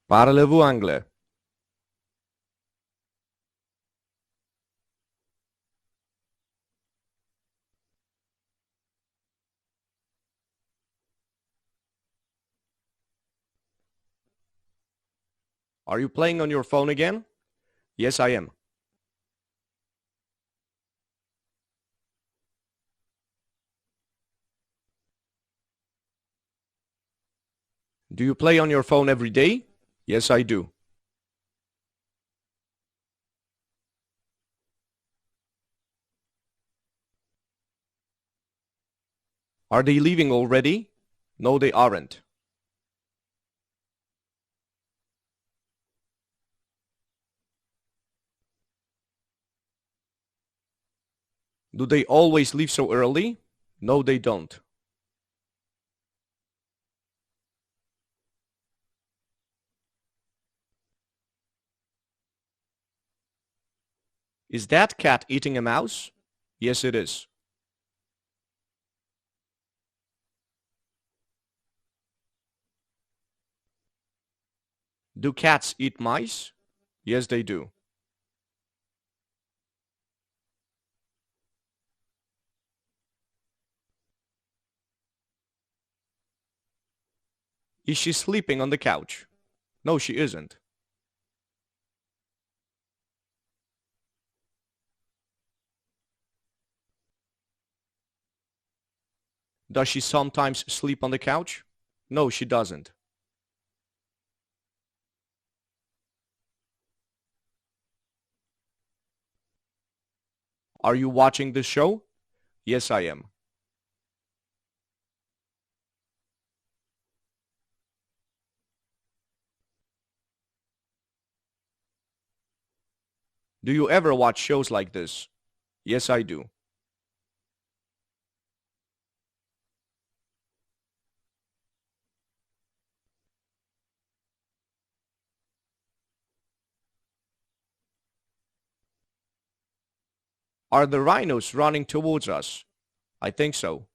Parlez-vous anglais? Are you playing on your phone again? Yes, I am. Do you play on your phone every day? Yes, I do. Are they leaving already? No, they aren't. Do they always leave so early? No, they don't. Is that cat eating a mouse? Yes, it is. Do cats eat mice? Yes, they do. Is she sleeping on the couch? No, she isn't. Does she sometimes sleep on the couch? No, she doesn't. Are you watching this show? Yes, I am. Do you ever watch shows like this? Yes, I do. Are the rhinos running towards us? I think so.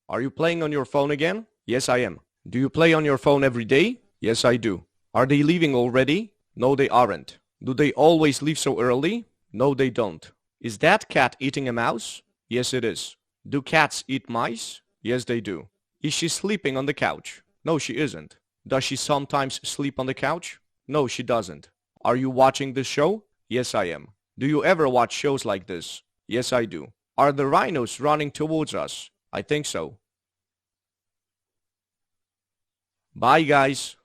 Are you playing on your phone again? Yes, I am. Do you play on your phone every day? Yes, I do. Are they leaving already? No, they aren't. Do they always leave so early? No, they don't. Is that cat eating a mouse? Yes, it is. Do cats eat mice? Yes, they do. Is she sleeping on the couch? No, she isn't. Does she sometimes sleep on the couch? No, she doesn't. Are you watching this show? Yes, I am. Do you ever watch shows like this? Yes, I do. Are the rhinos running towards us? I think so. Bye, guys.